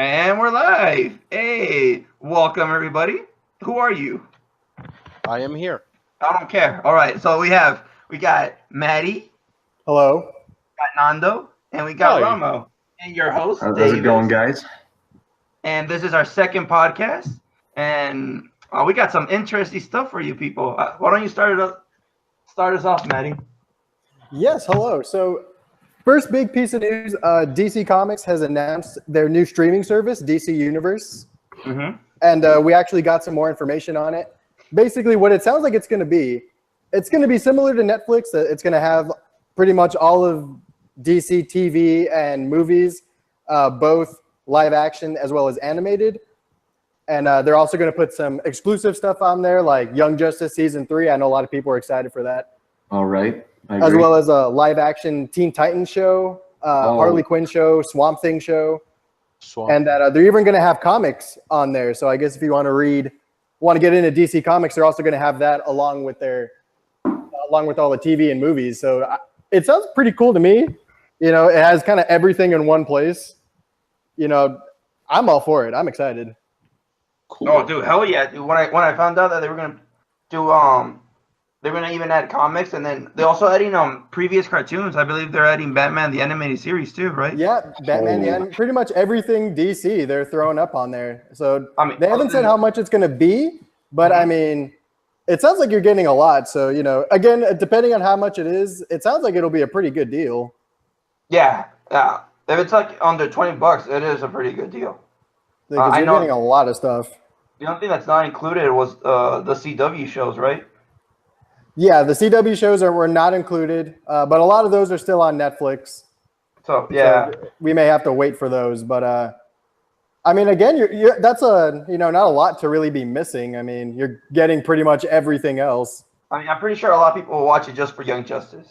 And we're live. Hey, welcome everybody. Who are you? I am here. I don't care. All right, so we got Matty, Hello. got Nando, and we got Hi. Ramo. And your host, How's David. it going, guys? And this is our second podcast. And we got some interesting stuff for you people. Why don't you start us off, Matty? Yes, hello. So, first big piece of news, DC Comics has announced their new streaming service, DC Universe. Mm-hmm. And we actually got some more information on it. Basically, what it sounds like it's going to be similar to Netflix. It's going to have pretty much all of DC TV and movies, both live action as well as animated. And they're also going to put some exclusive stuff on there, like Young Justice Season 3. I know a lot of people are excited for that. All right. As well as a live action Teen Titans show, Harley Quinn show, Swamp Thing show. And that they're even going to have comics on there. So I guess if you want to get into DC Comics, they're also going to have that along with all the TV and movies. So it sounds pretty cool to me. You know, it has kind of everything in one place. You know, I'm all for it. I'm excited. Cool. Oh, dude, hell yeah! Dude, when I found out that they were gonna do they're gonna even add comics, and then they're also adding previous cartoons. I believe they're adding Batman the animated series too, right? Yeah, Batman, pretty much everything DC they're throwing up on there. So I mean, they haven't said how much it's going to be, but I mean, it sounds like you're getting a lot. So, you know, again, depending on how much it is, it sounds like it'll be a pretty good deal. Yeah. If it's like under $20, it is a pretty good deal. Because you're getting a lot of stuff. The only thing that's not included was the CW shows, right? Yeah, the CW shows were not included, but a lot of those are still on Netflix. So yeah, so we may have to wait for those. But I mean, again, that's not a lot to really be missing. I mean, you're getting pretty much everything else. I mean, I'm pretty sure a lot of people will watch it just for Young Justice,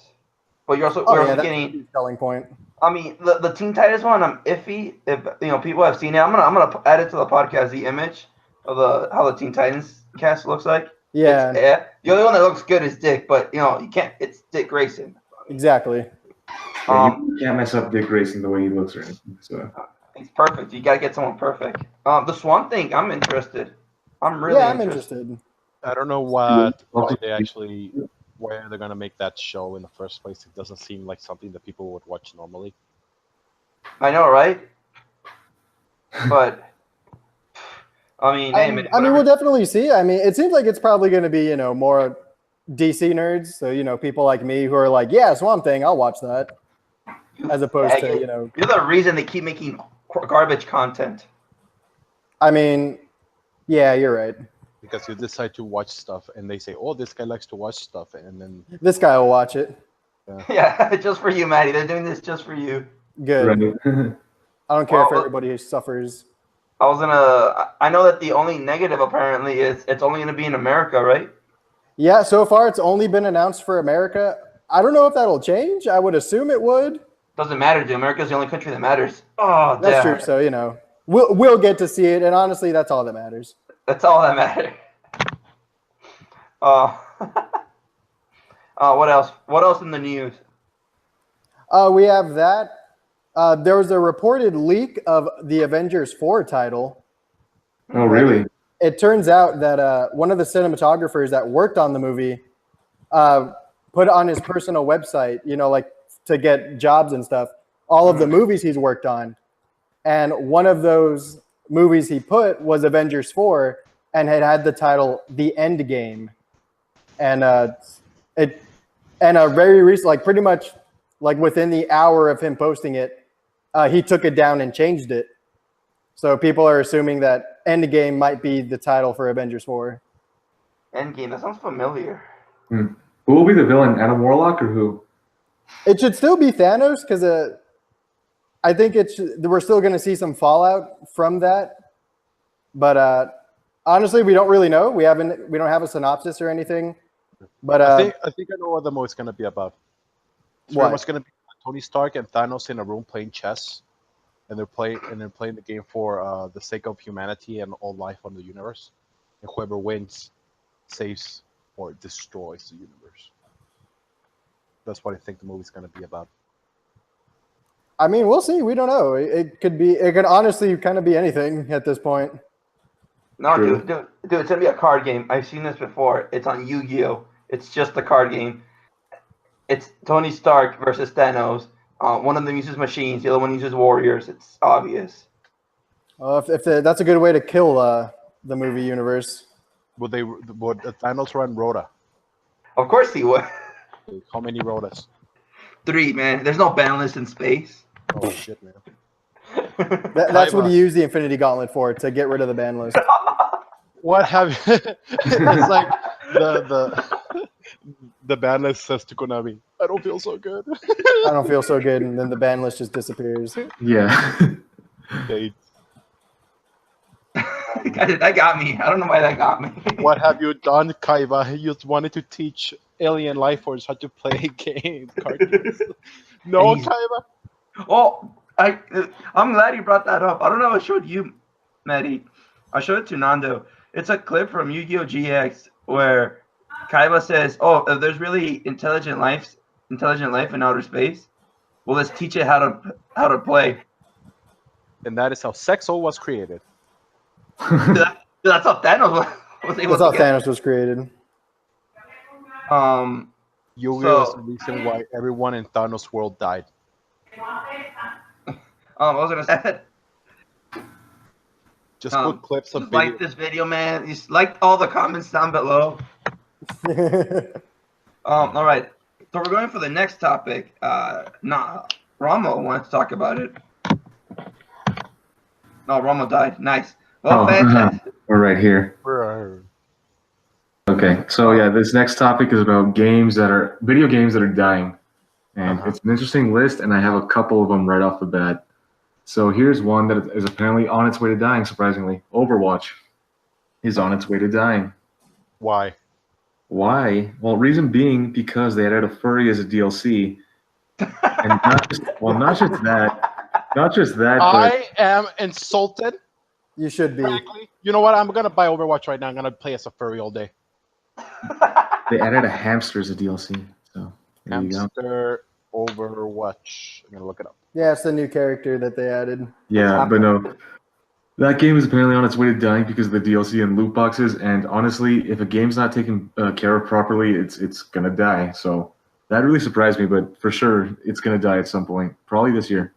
but we're also that's getting a huge selling point. I mean, the Teen Titans one, I'm iffy. If people have seen it, I'm gonna add it to the podcast. The image of how the Teen Titans cast looks like. Yeah. The only one that looks good is Dick, but you can't. It's Dick Grayson. Exactly. You can't mess up Dick Grayson the way he looks or anything. So he's perfect. You gotta get someone perfect. The Swamp Thing, I'm interested. I'm really interested. I don't know why they're gonna make that show in the first place. It doesn't seem like something that people would watch normally. I know, right? But I mean, we'll definitely see. I mean, it seems like it's probably going to be, more DC nerds. So, people like me who are like, yeah, Swamp Thing, I'll watch that. As opposed to, You're the reason they keep making garbage content. I mean, yeah, you're right. Because you decide to watch stuff and they say, oh, this guy likes to watch stuff. And then this guy will watch it. Yeah, just for you, Matty. They're doing this just for you. Good. right. I don't care if everybody suffers. I know that the only negative apparently is it's only going to be in America, right? Yeah, so far it's only been announced for America. I don't know if that'll change. I would assume it would. Doesn't matter, dude. America's the only country that matters. Oh, that's true. So, we'll get to see it. And honestly, that's all that matters. That's all that matters. What else? What else in the news? We have that. There was a reported leak of the Avengers 4 title. Oh, really? It turns out that one of the cinematographers that worked on the movie put on his personal website, like to get jobs and stuff, all of the movies he's worked on. And one of those movies he put was Avengers 4 and had the title The End Game. And a very recent, like pretty much like within the hour of him posting it, he took it down and changed it. So people are assuming that Endgame might be the title for Avengers 4. Endgame, that sounds familiar. Who will be the villain? Adam Warlock or who? It should still be Thanos because I think we're still going to see some fallout from that. But honestly, we don't really know. We don't have a synopsis or anything. But I think I know what the movie's going to be about. It's what? It's going to be Tony Stark and Thanos in a room playing chess, and they're playing the game for the sake of humanity and all life on the universe. And whoever wins saves or destroys the universe. That's what I think the movie's going to be about. I mean, we'll see. We don't know. It could be. It could honestly kind of be anything at this point. No, True. dude, it's gonna be a card game. I've seen this before. It's on Yu-Gi-Oh. It's just a card game. It's Tony Stark versus Thanos. One of them uses machines. The other one uses warriors. It's obvious. That's a good way to kill the movie universe. Would Thanos run Rhoda? Of course he would. How many Rhodas? 3, man. There's no ban list in space. Oh shit, man. That's what you use the Infinity Gauntlet for, to get rid of the ban list. What have you? It's like the ban list says to Konami, I don't feel so good. I don't feel so good, and then the ban list just disappears. Yeah. They- That got me. I don't know why that got me. What have you done, Kaiba? You just wanted to teach alien life forms how to play games, card games. No, He's- Kaiba. Oh, I'm glad you brought that up. I don't know if I showed you, Matty. I showed it to Nando. It's a clip from Yu-Gi-Oh! GX where Kaiba says, "Oh, if there's really intelligent life in outer space, well, let's teach it how to play." And that is how Sexo was created. That's how Thanos was able That's how to get. Thanos was created. Yu-Gi-Oh! is So- the reason why everyone in Thanos' world died. I was gonna say, Just put clips of like video. this video, man. Just like all the comments down below. All right. So we're going for the next topic. Ramo wants to talk about it. No, Ramo died. Nice. Well, Oh, fantastic. We're right here. Okay, so yeah, this next topic is about video games that are dying. And it's an interesting list, and I have a couple of them right off the bat. So here's one that is apparently on its way to dying, surprisingly. Overwatch is on its way to dying. Why? Why? Well, reason being because they added a furry as a DLC. And not just that, but I am insulted. You should be. Frankly. You know what? I'm gonna buy Overwatch right now. I'm gonna play as a furry all day. they added a hamster as a DLC. So there you go. Hamster Overwatch. I'm gonna look it up. Yeah, it's the new character that they added. Yeah, but no. That game is apparently on its way to dying because of the DLC and loot boxes. And honestly, if a game's not taken care of properly, it's gonna die. So that really surprised me, but for sure, it's gonna die at some point, probably this year.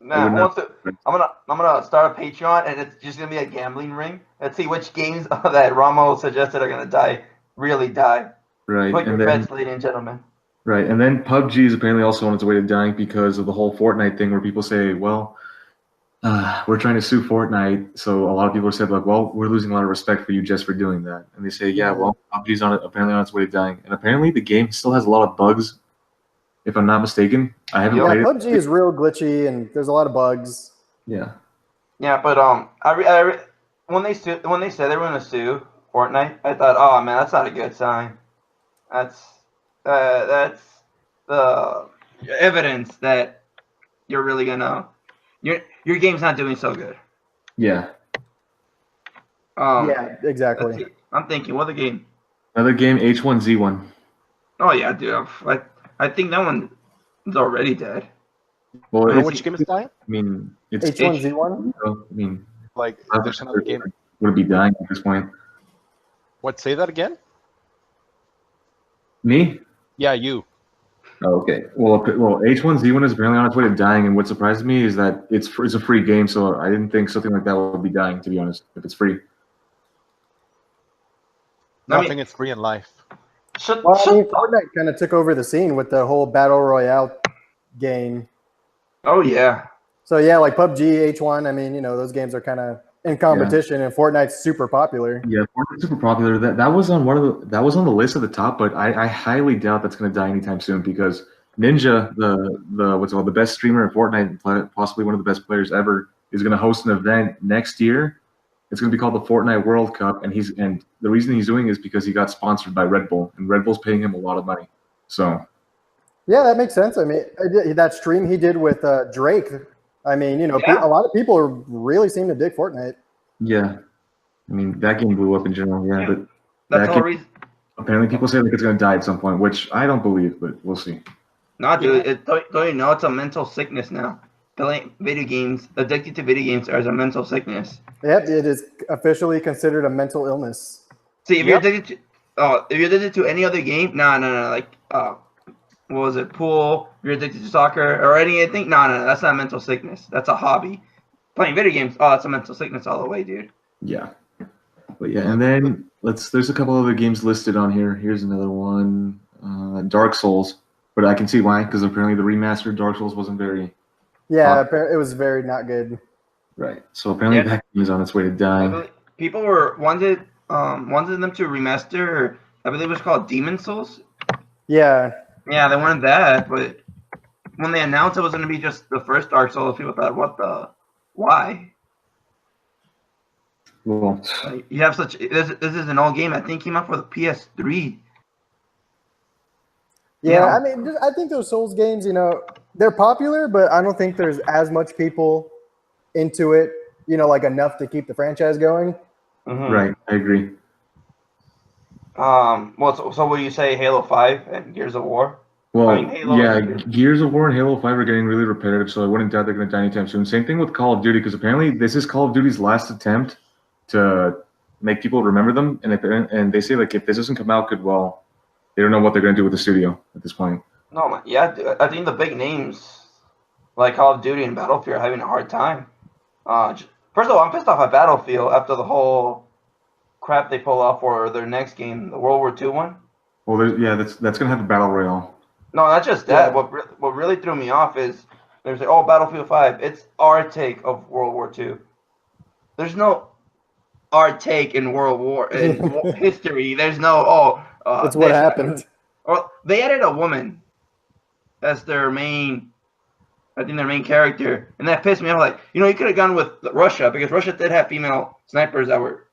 Man, I'm gonna start a Patreon, and it's just gonna be a gambling ring. Let's see which games that Ramo suggested are gonna die really die. Right, Put your and then bets, ladies and gentlemen. right, and then PUBG is apparently also on its way to dying because of the whole Fortnite thing, where people say, "Well, we're trying to sue Fortnite." So a lot of people said, "Like, well, we're losing a lot of respect for you just for doing that." And they say, "Yeah, well, PUBG's apparently on its way to dying," and apparently the game still has a lot of bugs. If I'm not mistaken, I haven't played PUBG it. is real glitchy, and there's a lot of bugs. Yeah. Yeah, but when they said they were gonna sue Fortnite, I thought, oh man, that's not a good sign. That's the evidence that you're really gonna your game's not doing so good. Yeah. Yeah, exactly. let's see. I'm thinking, what other game? Another game, H1Z1. Oh yeah, dude. I think that one is already dead. Well, You know it's, which game is dying? I mean, it's H1Z1? I mean, Like, there's another game. would be dying at this point. What? Say that again? Me? Yeah, you. Oh, okay. Well, H1Z1 is apparently on its way to dying, and what surprised me is that it's a free game, so I didn't think something like that would be dying, to be honest, if it's free. Nothing is free in life. Well, I mean, Fortnite kind of took over the scene with the whole Battle Royale game. Oh yeah. So yeah, like PUBG, H1, I mean, those games are kind of in competition, and Fortnite's super popular. Yeah, Fortnite's super popular. That was on the list at the top, but I highly doubt that's going to die anytime soon because Ninja, the best streamer in Fortnite, possibly one of the best players ever, is going to host an event next year. It's going to be called the Fortnite World Cup, and the reason he's doing it is because he got sponsored by Red Bull, and Red Bull's paying him a lot of money. So yeah, that makes sense. I mean, that stream he did with Drake. I mean, a lot of people really seem to dig Fortnite. yeah, I mean that game blew up in general. Yeah, but That's that the whole game, reason. apparently people say like it's going to die at some point, which I don't believe, but we'll see. No, dude, don't you know it's a mental sickness now? Playing video games, addicted to video games, is a mental sickness. Yep, it is officially considered a mental illness. See, if you're addicted to any other game, no, like what was it, pool? If you're addicted to soccer or anything, no, that's not mental sickness. That's a hobby. Playing video games, that's a mental sickness all the way, dude. Yeah. But yeah, and then there's a couple other games listed on here. Here's another one, Dark Souls. But I can see why, because apparently the remastered Dark Souls wasn't very. Yeah, it was very not good. Right. So apparently that game is on its way to dying. People wanted them to remaster. I believe it was called Demon Souls. Yeah. Yeah, they wanted that, but when they announced it was going to be just the first Dark Souls, people thought, why? Well, you have such. This is an old game. I think came out for the PS3. Yeah, I mean, I think those Souls games, they're popular, but I don't think there's as much people into it, like enough to keep the franchise going. Mm-hmm. Right, I agree. Well, so would you say Halo 5 and Gears of War? Well, Gears of War and Halo 5 are getting really repetitive, so I wouldn't doubt they're going to die anytime soon. Same thing with Call of Duty, because apparently this is Call of Duty's last attempt to make people remember them, and they say, like, if this doesn't come out good, well, they don't know what they're going to do with the studio at this point. No, man. Yeah, I think the big names like Call of Duty and Battlefield are having a hard time. First of all, I'm pissed off at Battlefield after the whole crap they pull off for their next game, the World War II one. Well, that's going to have a battle royale. No, not just that. Yeah. What really threw me off is there's like, Battlefield 5. It's our take of World War II. There's no our take in World War in history. There's no that's what happened. Or they added a woman as their main. I think their main character, and that pissed me off. Like, you could have gone with Russia because Russia did have female snipers that were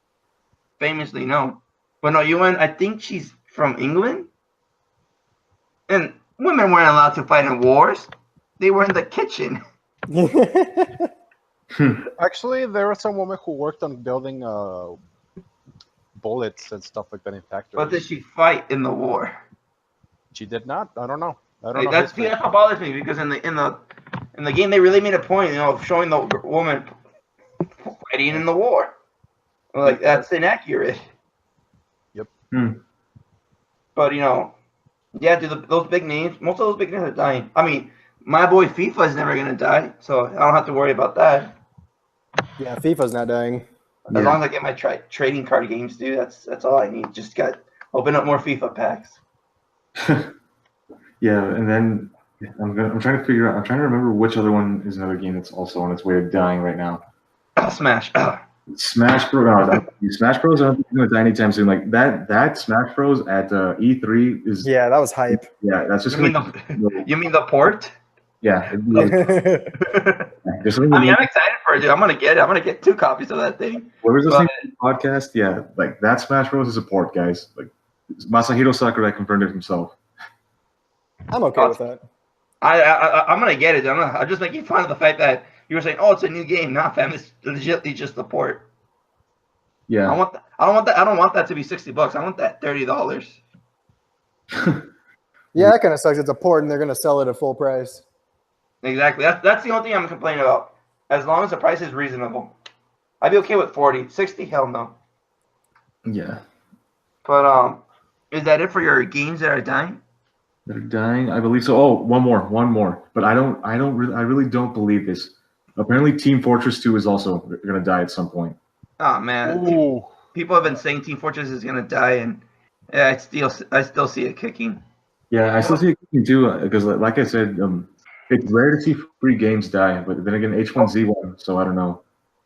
famously known. But no, you went. I think she's from England, and women weren't allowed to fight in wars. They were in the kitchen. Actually, there was some woman who worked on building bullets and stuff like that in factories. But did she fight in the war? She did not. I don't know. That's what bothers me because in the game they really made a point, of showing the woman fighting in the war. Like, that's inaccurate. Yep. But those big names, most of those big names are dying. I mean, my boy FIFA is never gonna die, so I don't have to worry about that. Yeah, FIFA's not dying. As long as I get my trading card games, dude, that's all I need. Just open up more FIFA packs. Yeah, and then I'm trying to remember which other one is another game that's also on its way to dying right now. Smash. Smash Bros. Smash Bros. I don't think it's going to die anytime soon. Like that Smash Bros. At E3 is. Yeah, that was hype. Yeah, that's just. You mean the port? Yeah. I'm excited for it, dude. I'm gonna get it. I'm gonna get 2 copies of that thing. Whoever's listening to the podcast, yeah, like that Smash Bros. Is a port, guys. Like Masahiro Sakurai confirmed it himself. I'm okay with that. I'm gonna get it. I'm just making fun of the fact that you were saying, "Oh, it's a new game." Nah, fam, it's legitimately just the port. Yeah. I don't want that to be $60. I want that $30. Yeah, that kind of sucks. It's a port, and they're gonna sell it at full price. Exactly. That's the only thing I'm complaining about. As long as the price is reasonable, I'd be okay with 40. 60, hell no. Yeah. But is that it for your games that are dying? That are dying, I believe so. Oh, one more. But I really don't believe this. Apparently, Team Fortress 2 is also going to die at some point. Oh man, people have been saying Team Fortress is going to die, and yeah, I still see it kicking. Yeah, I still see it kicking too, because like I said, it's rare to see free games die. But then again, H1Z1, so I don't know.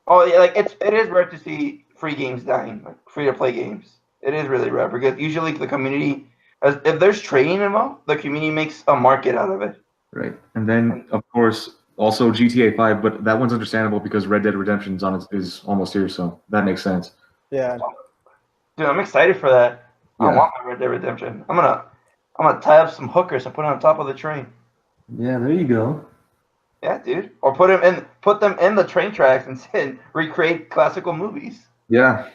Oh yeah, like it is rare to see free games dying, like free to play games. It is really rare because usually the community. If there's trading involved, the community makes a market out of it. Right. And then, of course, also GTA 5, but that one's understandable because Red Dead Redemption is almost here, so that makes sense. Yeah. Dude, I'm excited for that. Yeah. I want my Red Dead Redemption. I'm gonna tie up some hookers and put them on top of the train. Yeah, there you go. Yeah, dude. Or put them in the train tracks and recreate classical movies. Yeah.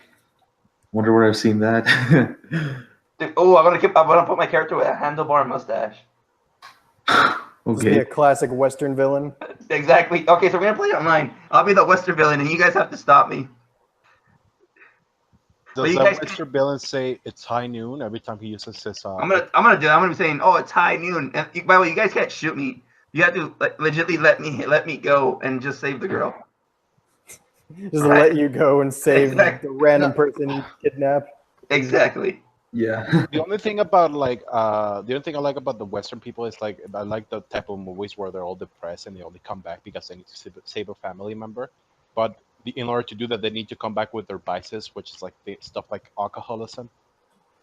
Wonder where I've seen that. Dude, I'm gonna put my character with a handlebar mustache. Just be a classic Western villain. Exactly. Okay, so we're gonna play online. I'll be the Western villain, and you guys have to stop me. Does the Western villain say it's high noon every time he uses his? I'm gonna do it. I'm gonna be saying, "Oh, it's high noon." And by the way, you guys can't shoot me. You have to legitimately let me go and just save the girl. Just let you go and save the random person you kidnapped. Exactly. Yeah. The only thing about the only thing I like about the Western people is like I like the type of movies where they're all depressed and they only come back because they need to save a family member. But in order to do that, they need to come back with their vices, which is like stuff like alcoholism,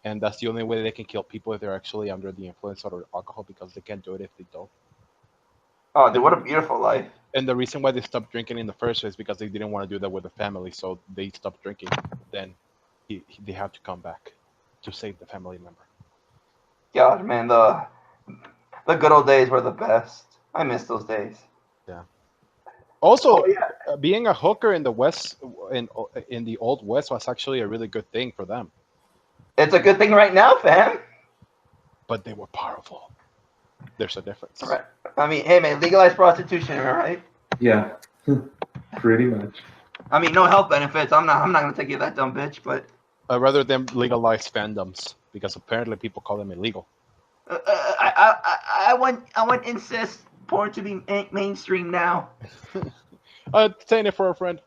and that's the only way they can kill people if they're actually under the influence of alcohol, because they can't do it if they don't. Oh, dude, what a beautiful life. And the reason why they stopped drinking in the first place is because they didn't want to do that with the family, so they stopped drinking. Then they have to come back to save the family member. God, man, the good old days were the best. I miss those days. Yeah. Also, being a hooker in the West, in the Old West, was actually a really good thing for them. It's a good thing right now, fam. But they were powerful. There's a difference. Right. I mean, hey, man, legalize prostitution, am I right? Yeah. Pretty much. I mean, no health benefits. I'm not gonna take you that dumb bitch, but. Rather than legalize fandoms, because apparently people call them illegal. I want incest porn to be mainstream now. Saying it for a friend.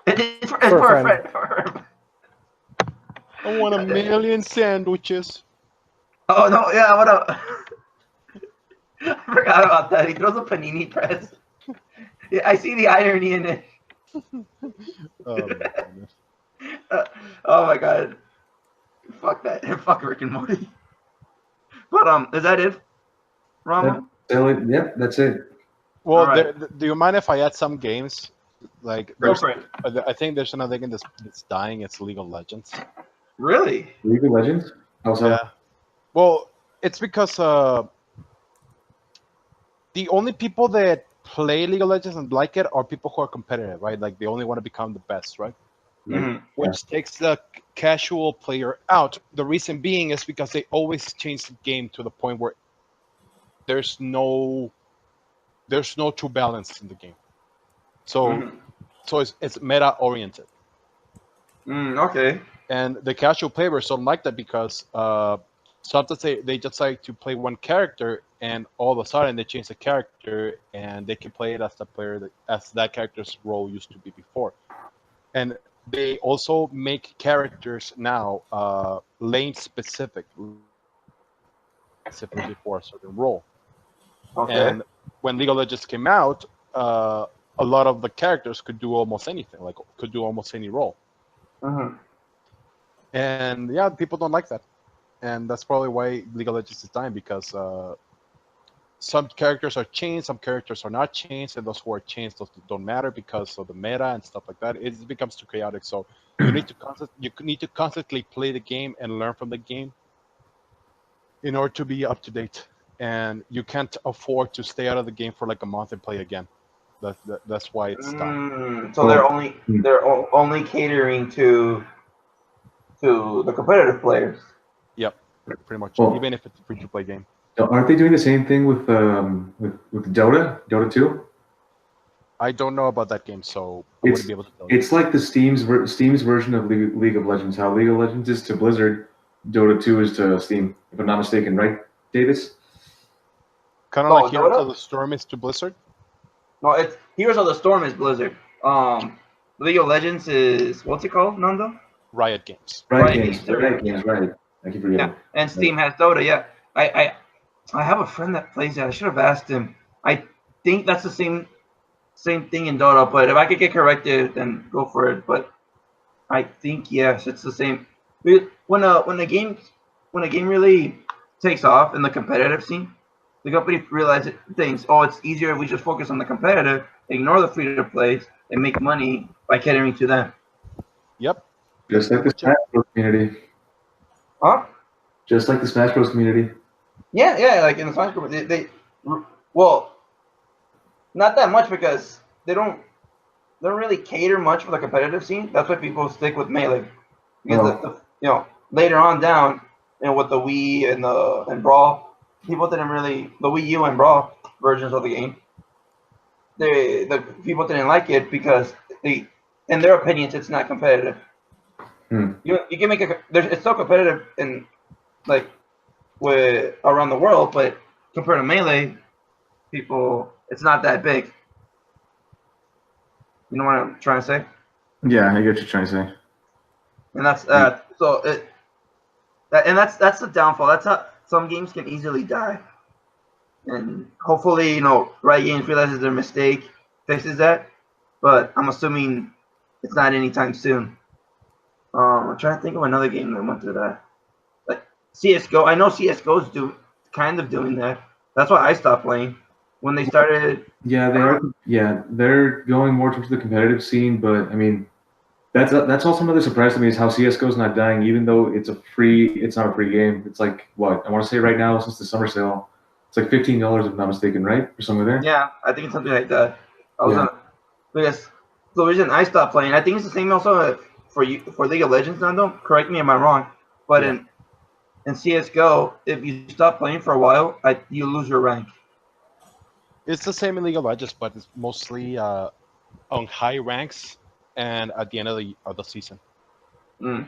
It's for a friend. For her. I want 1,000,000 sandwiches. Oh no! Yeah, what up? I forgot about that. He throws a panini press. Yeah, I see the irony in it. Oh my goodness. Oh my god. Fuck that. Fuck Rick and Morty. But is that it, Rama? Yep, that's it. Well, right. Do you mind if I add some games? Like, Go for it. I think there's another game that's dying. It's League of Legends. Really? League of Legends? Also. Yeah. Well, it's because the only people that play League of Legends and like it are people who are competitive, right? Like they only want to become the best, right? Mm-hmm. Which takes the casual player out. The reason being is because they always change the game to the point where there's no true balance in the game. So it's meta oriented. Okay. And the casual players don't like that because sometimes they just like to play one character, and all of a sudden they change the character and they can play it as the player as that character's role used to be before. And they also make characters now lane specifically for a certain role. Okay. And when League of Legends came out, a lot of the characters could do almost anything, like could do almost any role. Mm-hmm. And yeah, people don't like that. And that's probably why League of Legends is dying, because some characters are changed, some characters are not changed, and those who are changed don't matter because of the meta and stuff like that. It becomes too chaotic. So you need to constantly play the game and learn from the game in order to be up to date. And you can't afford to stay out of the game for like a month and play again. That's why it's dying. So they're only catering to the competitive players. Yep, pretty much. Well, even if it's a free-to-play game. Aren't they doing the same thing with Dota 2? I don't know about that game, so I wouldn't be able to tell you. It's like the Steam's version of League of Legends. How League of Legends is to Blizzard, Dota 2 is to Steam, if I'm not mistaken, right, Davis? Kind of like Heroes of the Storm is to Blizzard? No, it's Heroes of the Storm is Blizzard. League of Legends is, what's it called, Nando? Riot Games. Riot Games, right. I keep forgetting. Yeah, and Steam has Dota, yeah. I have a friend that plays it. I should have asked him. I think that's the same thing in Dota, but if I could get corrected, then go for it. But I think yes, it's the same. When a game really takes off in the competitive scene, the company thinks, oh, it's easier if we just focus on the competitive, ignore the free to plays, and make money by catering to them. Yep. Just like the Smash Bros community. Huh? Just like the Smash Bros community. Yeah, like in the Smash Bros, they well, not that much because they don't really cater much for the competitive scene. That's why people stick with Melee. Because later on down, with the Wii and Brawl, people didn't really the Wii U and Brawl versions of the game. The people didn't like it because in their opinions, it's not competitive. You can make it's still competitive in like with around the world, but compared to Melee, it's not that big. You know what I'm trying to say? Yeah, I get what you're trying to say. And that's that's the downfall. That's how some games can easily die. And hopefully, Riot Games realizes their mistake, fixes that. But I'm assuming it's not anytime soon. I'm trying to think of another game that went through that. Like CS:GO. I know CS:GO's kind of doing that. That's why I stopped playing when they started. Yeah, they are. Yeah, they're going more towards the competitive scene. But I mean, that's also another surprise to me is how CS:GO's not dying, even though it's not a free game. It's like what I want to say right now since the summer sale. It's like $15 if I'm not mistaken, right? Or somewhere there. Yeah, I think it's something like that. Because the reason I stopped playing, I think it's the same also for League of Legends. Nando, correct me if I'm wrong, but in CS:GO, if you stop playing for a while, you lose your rank. It's the same in League of Legends, but it's mostly on high ranks and at the end of the season.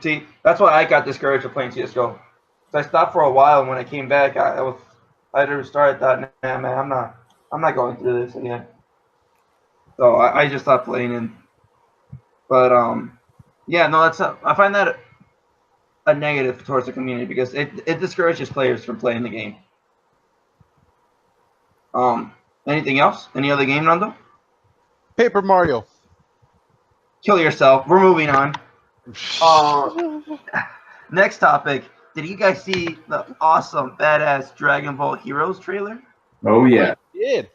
See, that's why I got discouraged of playing CS:GO. So I stopped for a while, and when I came back, I had to restart. I thought, nah, man, I'm not going through this again. So I just stopped playing. But yeah, no, I find that a negative towards the community because it discourages players from playing the game. Anything else? Any other game, Nando? Paper Mario. Kill yourself. We're moving on. Next topic. Did you guys see the awesome, badass Dragon Ball Heroes trailer? Oh, yeah. I did.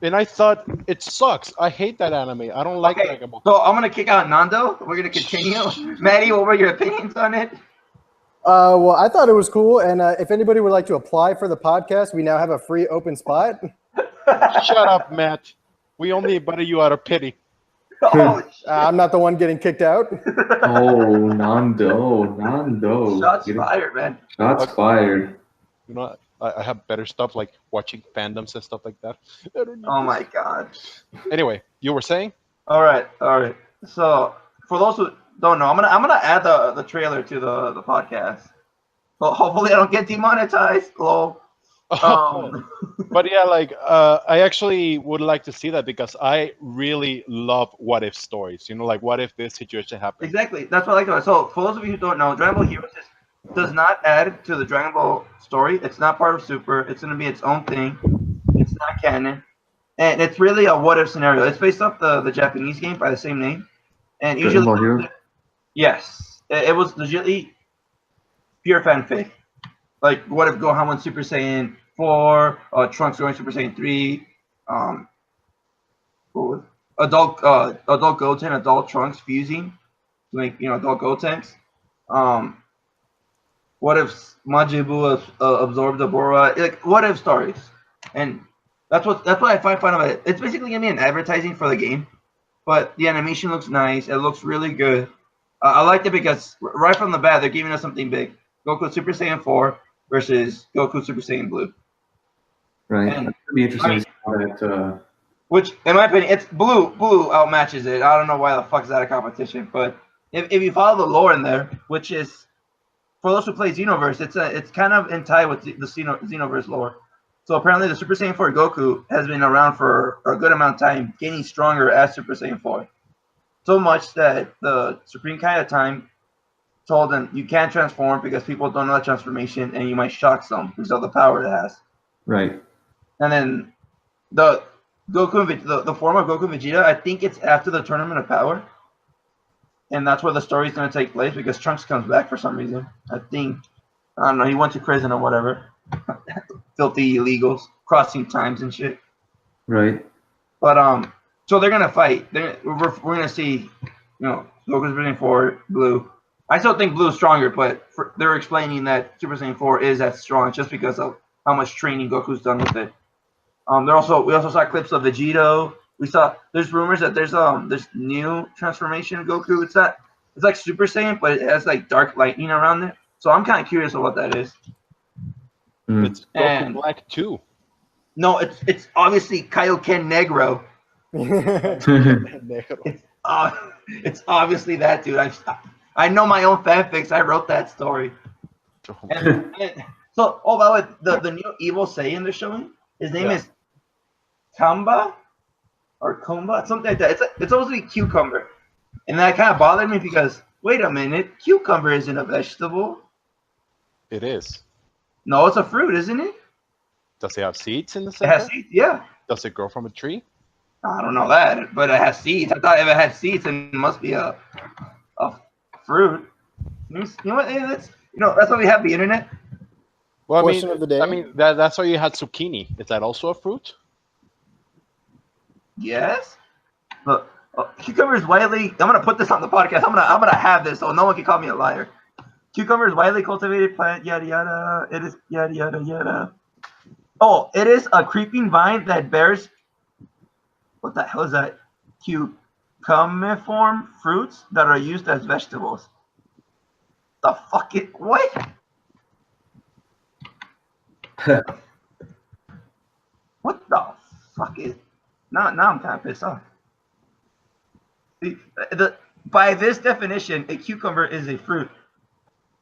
And I thought it sucks. I hate that anime. I don't like Dragon Ball. So I'm gonna kick out Nando. We're gonna continue. Matty, what were your opinions on it? Well, I thought it was cool, and if anybody would like to apply for the podcast, we now have a free open spot. Shut up, Matt. We only invited you out of pity. Oh, I'm not the one getting kicked out. Oh, Nando. Shots fired, man. Shots fired. You know, I have better stuff like watching fandoms and stuff like that. Oh my god. Anyway, you were saying? All right. So for those who don't know, I'm gonna add the trailer to the podcast. Well, hopefully I don't get demonetized. Lol. But yeah, I actually would like to see that because I really love what if stories. Like what if this situation happened? Exactly. That's what I like about it. So for those of you who don't know, Dragon Ball Heroes does not add to the Dragon Ball story. It's not part of Super. It's going to be its own thing. It's not canon. And it's really a what if scenario. It's based off the Japanese game by the same name. And usually, yes, it was legitly pure fanfic. Like, what if Gohan went Super Saiyan 4, Trunks going Super Saiyan 3, adult Goten, adult Trunks fusing to make adult Gotenks. What if Majin Buu absorbed the Bora? Like, what if stories, and that's what I find fun about it. It's basically gonna be an advertising for the game, but the animation looks nice. It looks really good. I liked it because right from the bat they're giving us something big. Goku Super Saiyan 4 versus Goku Super Saiyan Blue. Right. And, it'd be interesting to see how that. Which, in my opinion, it's Blue outmatches it. I don't know why the fuck is that a competition, but if you follow the lore in there, which is for those who play Xenoverse, it's kind of in tie with the Xenoverse lore. So apparently, the Super Saiyan 4 Goku has been around for a good amount of time, getting stronger as Super Saiyan 4. So much that the Supreme Kai at the time told him you can't transform because people don't know that transformation, and you might shock some because of the power it has. Right. And then the form of Goku and Vegeta, I think it's after the Tournament of Power. And that's where the story's going to take place because Trunks comes back for some reason. I don't know, he went to prison or whatever. filthy illegals crossing times and shit. Right. But so they're gonna fight. We're gonna see, Goku's Saiyan 4, Blue. I still think Blue's stronger, but they're explaining that Super Saiyan 4 is as strong just because of how much training Goku's done with it. We also saw clips of Vegito. There's rumors that there's new transformation of Goku. It's like Super Saiyan, but it has like dark lightning around it. So I'm kind of curious of what that is. It's Goku Black 2. No, it's obviously Kaioken Negro. It's obviously that, dude. I know my own fanfics. I wrote that story. And so, by the way, the new evil Saiyan they're showing, his name is Kamba or Komba, something like that. It's supposed to be Cucumber, and that kind of bothered me because wait a minute, cucumber isn't a vegetable. It is. No, it's a fruit, isn't it? Does it have seeds in the center? It has seeds, yeah. Does it grow from a tree? I don't know that, but it has seeds. I thought if it had seeds, then it must be a fruit. You know what? That's why we have the internet. Well, Question of the day. That's why you had zucchini. Is that also a fruit? Yes. Look, cucumber is widely. I'm gonna put this on the podcast. I'm gonna have this so no one can call me a liar. Cucumber is widely cultivated plant. Yada yada. It is yada yada yada. Oh, it is a creeping vine that bears. What the hell is that? Cucumbiform fruits that are used as vegetables. The fuck it? What? What the fuck is? Now I'm kind of pissed off. By this definition, a cucumber is a fruit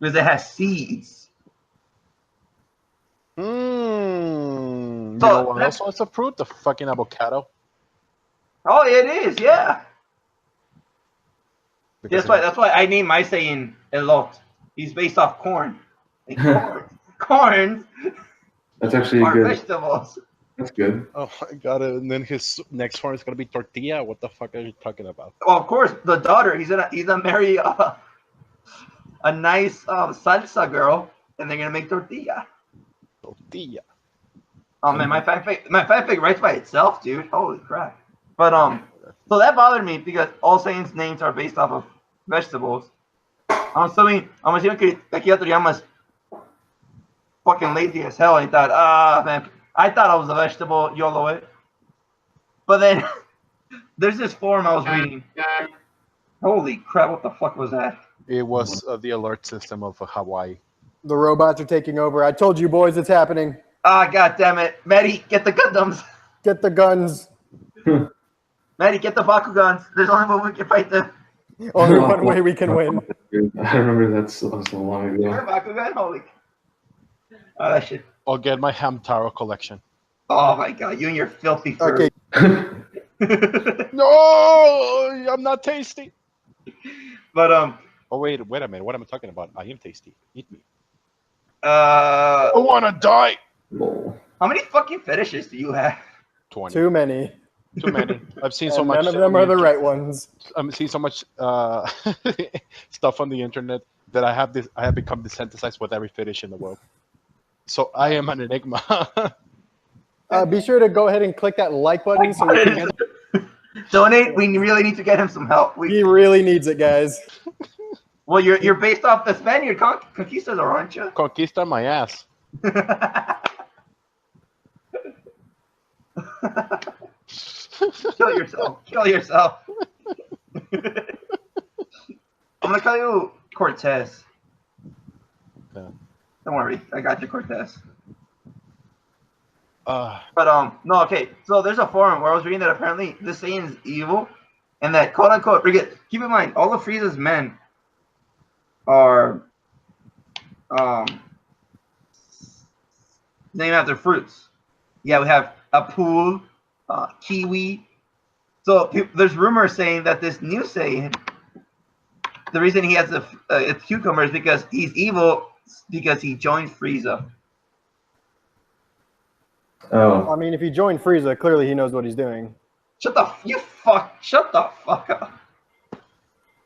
because it has seeds. You know what else is a fruit? The fucking avocado. Oh, it is, yeah. That's why I named my saying Elot. He's based off corn. Corn. That's actually are good. Vegetables. That's good. Oh my god! And then his next one is gonna be tortilla. What the fuck are you talking about? Well, of course, the daughter. He's gonna marry a nice salsa girl, and they're gonna make tortilla. Tortilla. Oh man, my fanfic writes by itself, dude. Holy crap! But so that bothered me because all Saiyans' names are based off of vegetables. I'm assuming que Akira Toriyama's fucking lazy as hell, and he thought, man, I thought I was a vegetable, YOLO it. But then there's this forum I was reading. Holy crap! What the fuck was that? It was the alert system of Hawaii. The robots are taking over. I told you boys it's happening. Ah, god damn it. Matty, get the Gundams. Get the guns. Matty, get the Bakugans. There's only one way we can fight them. Only one way we can win. I remember that so long You're a ago. Bakugan? Holy. Oh, that shit. I'll get my Hamtaro collection. Oh my god, you and your filthy fur. Okay. No, I'm not tasty. But Oh wait a minute. What am I talking about? I am tasty. Eat me. I I wanna die. Lol. how many fucking fetishes do you have? 20. Too many. Too many. I've seen And so much. none of them are the right ones. I've seen so much stuff on the internet that I have become desensitized with every fetish in the world. So I am an enigma. Be sure to go ahead and click that like button so we can Donate. We really need to get him some help. he really needs it, guys. Well, you're based off the Spaniard conquistador, aren't you? Conquista my ass. Kill yourself. Kill yourself. I'm gonna call you Cortez. Yeah. Don't worry, I got you, Cortez. Uh, But no, okay. So there's a forum where I was reading that apparently this Saiyan is evil, and that quote unquote. Keep in mind, all of Frieza's men are named after fruits. Yeah, we have Apple, kiwi. So there's rumors saying that this new Saiyan, the reason he has a cucumber is because he's evil because he joined Frieza. Oh, I mean, if he joined Frieza, clearly he knows what he's doing. Shut the fuck up.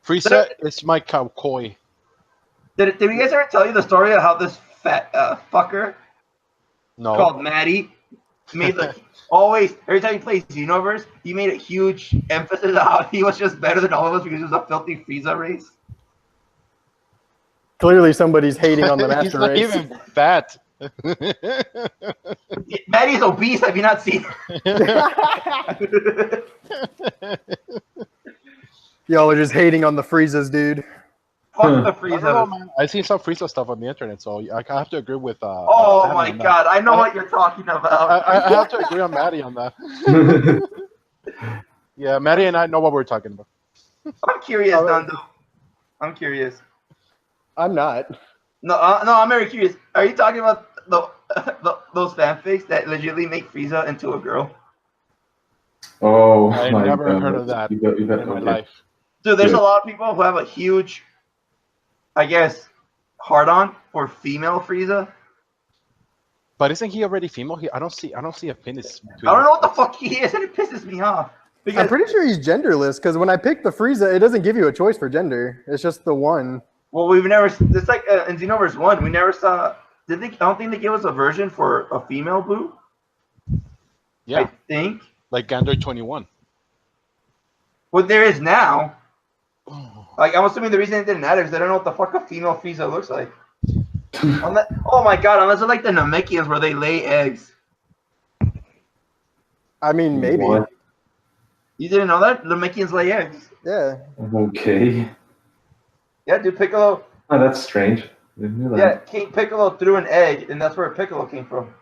Frieza is my cowboy. Did you guys ever tell you the story of how this fat fucker No. called Matty. Made like always every time he plays Xenoverse, he made a huge emphasis on how he was just better than all of us because he was a filthy Frieza race. Clearly, somebody's hating on the He's master not race. even fat. Matty's obese. Have you not seen? Y'all are just hating on the Friezas, dude. Fuck the I don't know, Frieza. man. I've seen some Frieza stuff on the internet, so I have to agree with. Oh Maddie my on that. god, I know what you're talking about. I have to agree on Maddie on that. Yeah, Maddie and I know what we're talking about. I'm curious, Nando. I'm curious. I'm not. No, I'm very curious. Are you talking about those fanfics that legitimately make Frieza into a girl? Oh I my never God. heard of that You bet, in my okay. life. Dude, there's Yeah. a lot of people who have a huge, I guess, hard-on for female Frieza. But isn't he already female? I don't see a penis. I don't know what the fuck he is, and it pisses me off. I'm Because, pretty sure he's genderless because when I picked the Frieza, it doesn't give you a choice for gender. It's just the one. well, we've never. It's like in Xenoverse 1, we never saw. I don't think they gave us a version for a female Boo. Yeah, I think. like Android 21. What there is now. Like, I'm assuming the reason they didn't add it is they don't know what the fuck a female Frieza looks like. Oh my god, unless it's like the Namekians where they lay eggs. I mean, maybe. What? You didn't know that? The Namekians lay eggs. Yeah. Okay. Yeah, dude, Piccolo. Oh, that's strange. Didn't know Yeah, that. King Piccolo threw an egg, and that's where Piccolo came from.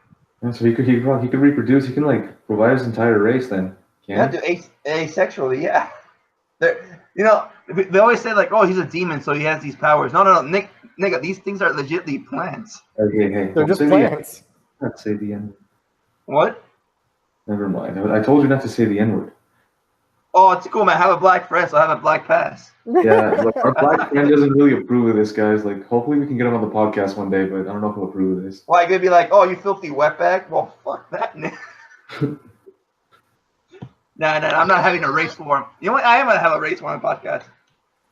Yeah, so he could reproduce. He can like provide his entire race then. Yeah, Can dude, asexually, yeah. You know, they always say like, oh, he's a demon, so he has these powers. No, nigga, these things are legitly plants. Okay, hey, They're don't just say plants. Not say the N. What? Never mind. I told you not to say the N word. Oh, it's cool, man. I have a black friend, so I have a black pass. Yeah, like, our black friend doesn't really approve of this, guys. Like, hopefully we can get him on the podcast one day, but I don't know if he'll approve of this. Like, they'd be like, oh, you filthy wetback? Well, fuck that, nigga. Nah, I'm not having a race war. You know what? I am gonna have a race war on podcast.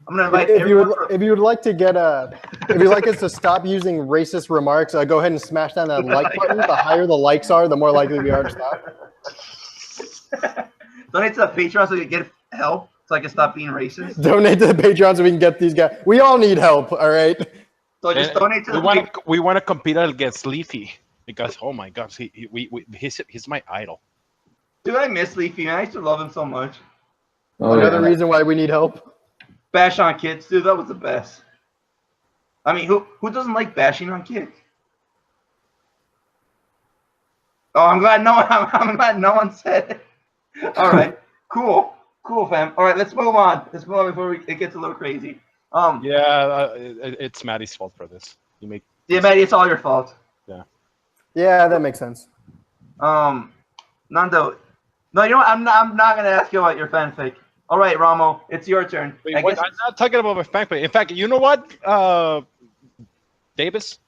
I'm gonna invite If you everyone. would like to get if you'd like us to stop using racist remarks, go ahead and smash down that like button. The higher the likes are, the more likely we are to stop. Donate to the Patreon so you get help, so I can stop being racist. Donate to the Patreon so we can get these guys. We all need help, all right? So just donate to the We want to compete against Leafy because oh my gosh, he's my idol. Dude, I miss Leafy, man. I used to love him so much. Oh, Another yeah. reason why we need help. Bash on kids, dude. That was the best. I mean, who doesn't like bashing on kids? Oh, I'm glad no one said it. All right, cool, fam. All right, let's move on. Let's move on before it gets a little crazy. Yeah, it's Maddie's fault for this. Yeah, Matty, it's all your fault. Yeah, that makes sense. Nando, no, you know what? I'm not gonna ask you about your fanfic. All right, Ramo, it's your turn. Wait, I'm not talking about my fanfic. In fact, you know what, Davis?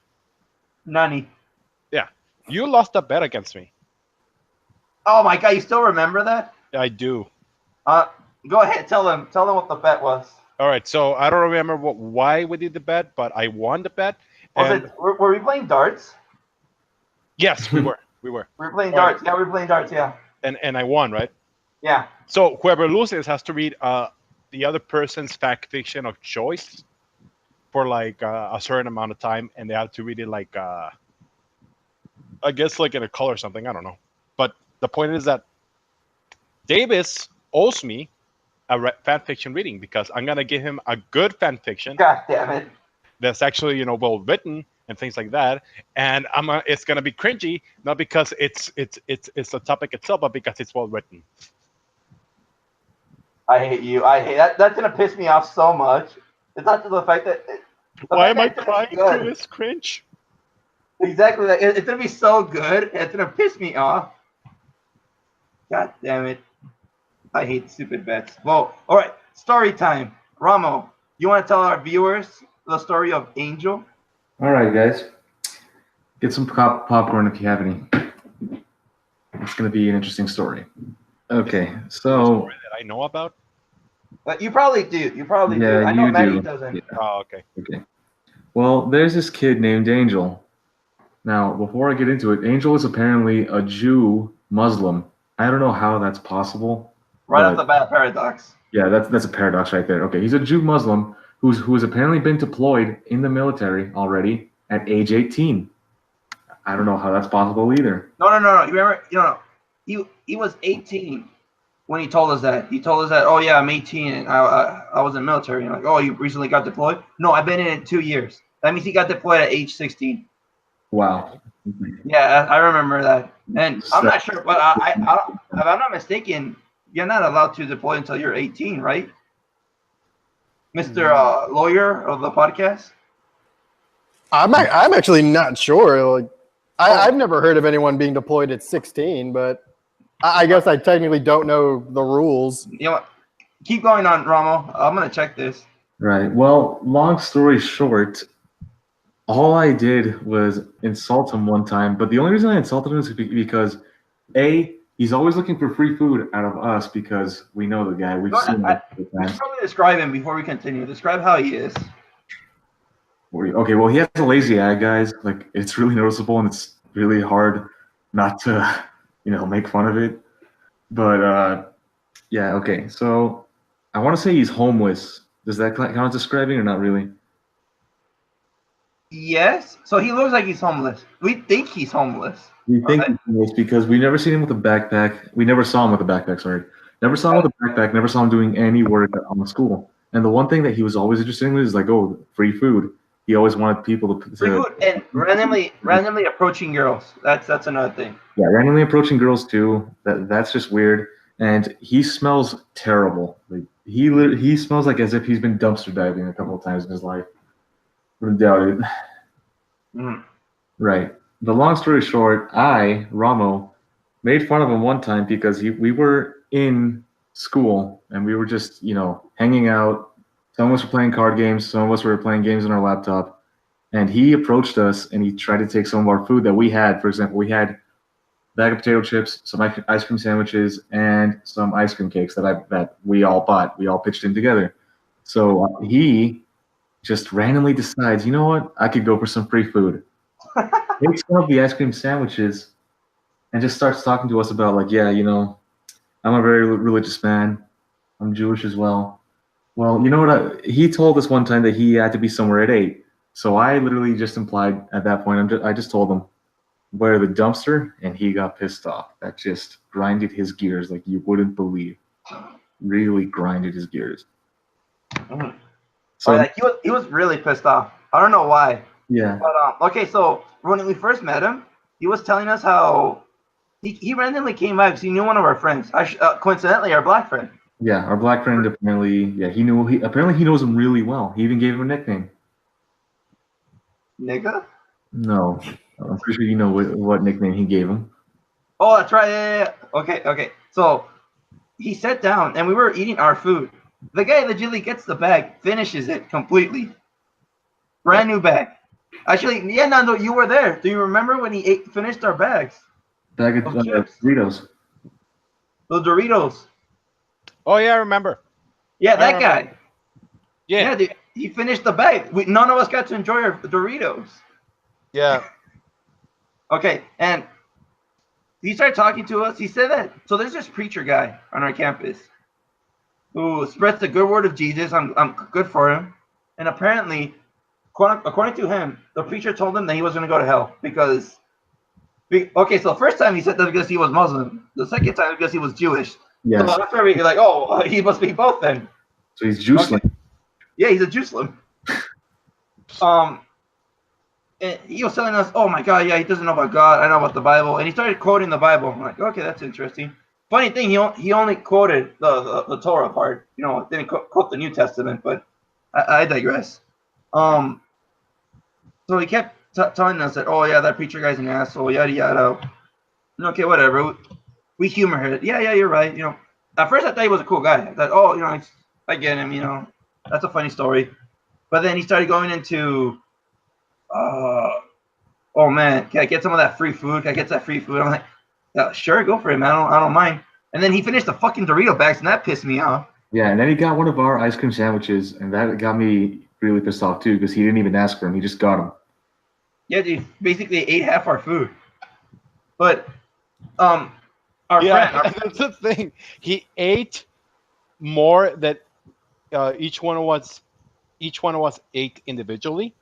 Nani. Yeah, you lost a bet against me. Oh my god, you still remember that? I do. Go ahead, tell them what the bet was. All right, so I don't remember why we did the bet, but I won the bet. Were we playing darts? Yes, we were. We were. We were playing darts. Yeah, we were playing darts. Yeah. And I won, right? Yeah. So whoever loses has to read the other person's fact fiction of choice for like a certain amount of time, and they have to read it like I guess like in a color or something. I don't know. But the point is that Davis owes me a fan fiction reading because I'm gonna give him a good fan fiction. God damn it. That's actually well written and things like that, and it's gonna be cringy, not because it's the topic itself, but because it's well written. I hate you. I hate that. That's gonna piss me off so much. It's not just the fact that. Why am I crying through this cringe? Exactly. It's gonna be so good. It's gonna piss me off. God damn it. I hate stupid bets. Well, all right. Story time. Ramo, you want to tell our viewers the story of Angel? All right, guys. Get some popcorn if you have any. It's going to be an interesting story. Okay, so... Story that I know about? But you probably do. You probably do. Yeah, I know you Matty do. doesn't. Yeah. Oh, okay. Okay. Well, there's this kid named Angel Now, before I get into it, Angel is apparently a Jew Muslim. I don't know how that's possible. Right off the bat, paradox. Yeah, that's a paradox right there. Okay, he's a Jew Muslim who's apparently been deployed in the military already at age 18. I don't know how that's possible either. No. You remember? He was 18 when he told us that. He told us that. Oh yeah, I'm 18 and I was in the military. And like, oh, you recently got deployed? No, I've been in it 2 years. That means he got deployed at age 16. Wow. Yeah, I remember that. And I'm not sure, but if I'm not mistaken, you're not allowed to deploy until you're 18, right? Mr. Lawyer of the podcast? I'm actually not sure. Like, I've never heard of anyone being deployed at 16, but I guess I technically don't know the rules. You know what? Keep going on, Ramo. I'm going to check this. Right. Well, long story short, all I did was insult him one time, but the only reason I insulted him is because, A, he's always looking for free food out of us because we know the guy. We've seen him. We should probably describe him before we continue. Describe how he is. Okay, well, he has a lazy eye, guys. Like, it's really noticeable, and it's really hard not to, make fun of it. But, yeah, okay. So I want to say he's homeless. Does that count as describing or not really? Yes. So he looks like he's homeless. We think he's homeless. We think he's homeless because we never seen him with a backpack. We never saw him with a backpack, sorry. Never saw him with a backpack. Never saw him doing any work on the school. And the one thing that he was always interested in was like, oh, free food. He always wanted people to free food and randomly approaching girls. That's another thing. Yeah, randomly approaching girls too. That's just weird. And he smells terrible. Like he smells like as if he's been dumpster diving a couple of times in his life. Wouldn't doubt it. Right. The long story short, Ramo, made fun of him one time because we were in school and we were just, hanging out. Some of us were playing card games. Some of us were playing games on our laptop. And he approached us and he tried to take some of our food that we had. For example, we had a bag of potato chips, some ice cream sandwiches, and some ice cream cakes that we all bought. We all pitched in together. So he just randomly decides, you know what? I could go for some free food. Takes one of the ice cream sandwiches and just starts talking to us about like, yeah, I'm a very religious man. I'm Jewish as well. Well, you know what? He told us one time that he had to be somewhere at 8. So I literally just implied at that point, I just told him, where the dumpster, and he got pissed off. That just grinded his gears like you wouldn't believe. Really grinded his gears. So he was really pissed off. I don't know why. Yeah. But okay, so when we first met him, he was telling us how he randomly came by because he knew one of our friends. Coincidentally, our black friend. Yeah, our black friend apparently. Yeah, he knows him really well. He even gave him a nickname. Nigga? No, I'm pretty sure you know what nickname he gave him. Oh, that's right. Yeah. Okay. So he sat down and we were eating our food. The guy legitimately gets the bag, finishes it completely. Brand new bag. Actually, yeah, Nando, you were there. Do you remember when he finished our bags? Bag of Doritos. The Doritos. Oh, yeah, I remember. Yeah, that guy. Yeah. Dude, he finished the bag. None of us got to enjoy our Doritos. Yeah. Okay, and he started talking to us. He said that. So there's this preacher guy on our campus who spreads the good word of Jesus. I'm good for him. And apparently, according to him, the preacher told him that he was going to go to hell because. Okay, so the first time he said that because he was Muslim. The second time because he was Jewish. Yes. So that's where we're like, oh, he must be both then. So he's Jew-slim. Okay. Yeah, he's a Jew-slim. And he was telling us, oh my God, yeah, he doesn't know about God. I know about the Bible. And he started quoting the Bible. I'm like, okay, that's interesting. Funny thing, he only quoted the Torah part. Didn't quote the New Testament, but I digress. So he kept telling us that, oh yeah, that preacher guy's an asshole, yada yada. Okay, whatever. We humor him. Yeah, you're right. At first I thought he was a cool guy. I thought, oh, I get him. That's a funny story. But then he started going into, oh man, can I get some of that free food? Can I get that free food? I'm like, yeah, sure, go for it, man. I don't mind. And then he finished the fucking Dorito bags, and that pissed me off. Yeah, and then he got one of our ice cream sandwiches, and that got me really pissed off too because he didn't even ask for him. He just got him. Yeah, they basically ate half our food. But our Yeah, friend, and that's the thing. He ate more than each one of us ate individually,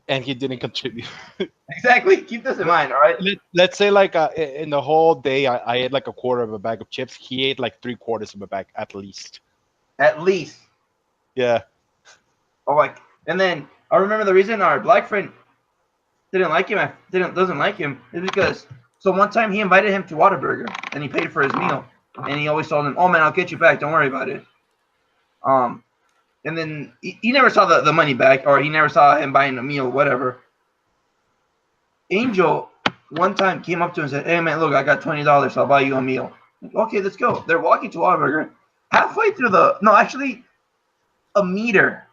and he didn't contribute. exactly. Keep this in mind, all right? Let's say like in the whole day, I ate like a quarter of a bag of chips. He ate like 3/4 of a bag at least. At least. Yeah. Oh, like, and then I remember the reason our black friend didn't like him, doesn't like him, is because so one time he invited him to Whataburger and he paid for his meal, and he always told him, "Oh man, I'll get you back. Don't worry about it." And then he never saw the money back, or he never saw him buying a meal, whatever. Angel one time came up to him and said, "Hey man, look, I got $20. I'll buy you a meal." Like, okay, let's go. They're walking to Whataburger. Halfway through a meter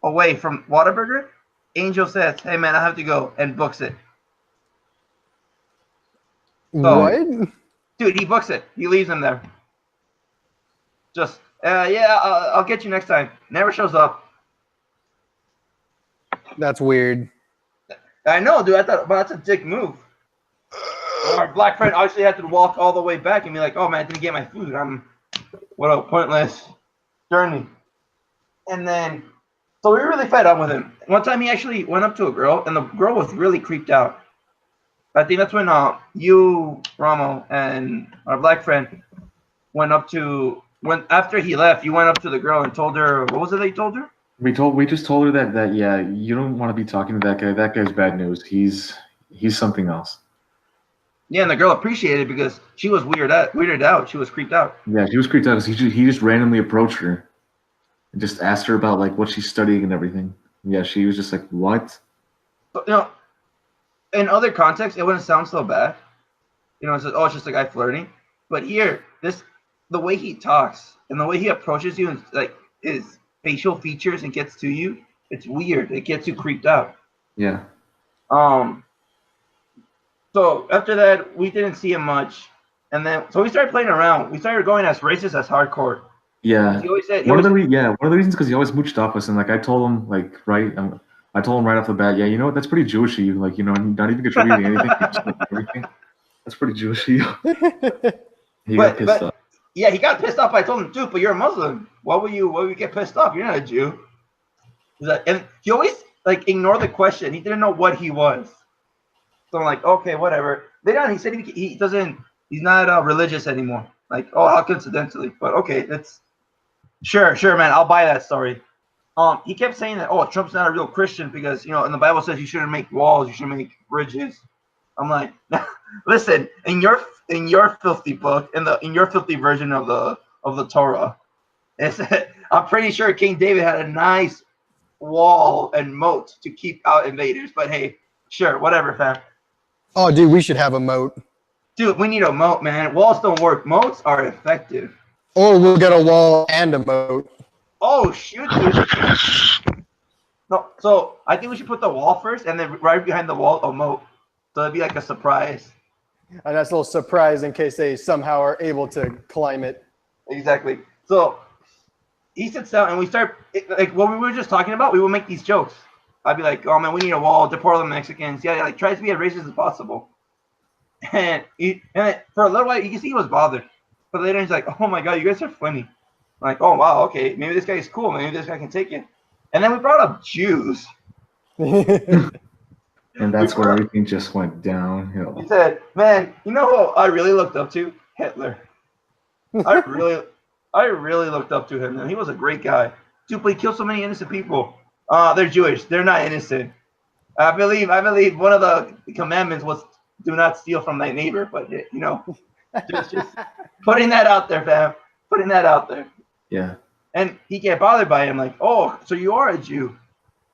away from Whataburger, Angel says, "Hey man, I have to go," and books it. So, What? dude, he books it. He leaves him there. Just, yeah, I'll get you next time. Never shows up. That's weird. I know, dude. I thought, but that's a dick move. Our black friend obviously had to walk all the way back and be like, "Oh man, I didn't get my food. What a pointless journey." And then, so we were really fed up with him. One time he actually went up to a girl, and the girl was really creeped out. I think that's when you, Ramo, and our black friend after he left, you went up to the girl and told her, what was it that you told her? We just told her that yeah, you don't want to be talking to that guy. That guy's bad news. He's something else. Yeah, and the girl appreciated it because she was weirded out. She was creeped out. Yeah, she was creeped out because he just randomly approached her and just asked her about like what she's studying and everything. Yeah, she was just like, what? But, in other contexts, it wouldn't sound so bad. It's just, oh, it's just a guy flirting. But here, the way he talks and the way he approaches you and like his facial features and gets to you, it's weird. It gets you creeped out. Yeah. So after that, we didn't see him much, and then so we started playing around. We started going as racist as hardcore. Yeah. He always said one of the reasons because he always mooched off us, and like I told him I told him right off the bat, yeah, you know what, that's pretty Jewish of you. Like, not even contributing anything. Just, like, everything. That's pretty Jewish of you. He got pissed off. Yeah, he got pissed off. I told him, dude, but you're a Muslim. Why would you get pissed off? You're not a Jew. And he always like ignored the question. He didn't know what he was. So I'm like, okay, whatever. Later he said he's not religious anymore. Like, oh, how coincidentally. But okay, that's sure, man. I'll buy that story. He kept saying that, oh, Trump's not a real Christian because, in the Bible says you shouldn't make walls, you should make bridges. I'm like, listen, in your filthy book, in your filthy version of the Torah, I'm pretty sure King David had a nice wall and moat to keep out invaders. But hey, sure, whatever, fam. Oh, dude, we should have a moat. Dude, we need a moat, man. Walls don't work. Moats are effective. Or we'll get a wall and a moat. Oh, shoot, dude. No, so I think we should put the wall first, and then right behind the wall, a moat. So it'd be like a surprise. A nice little surprise in case they somehow are able to climb it. Exactly. So he sits down, and we start, like what we were just talking about, we will make these jokes. I'd be like, oh, man, we need a wall, deport the Mexicans. Yeah, like, try to be as racist as possible. And for a little while, you can see he was bothered. But later he's like, oh, my God, you guys are funny. I'm like, oh, wow, okay, maybe this guy is cool. Maybe this guy can take it. And then we brought up Jews. And that's where everything just went downhill. He said, man, you know who I really looked up to? Hitler. I really looked up to him, man. He was a great guy. Dude, but he killed so many innocent people. They're Jewish. They're not innocent. I believe one of the commandments was do not steal from thy neighbor. But, just putting that out there, fam. Putting that out there. Yeah. And he get bothered by him, like, oh, so you are a Jew.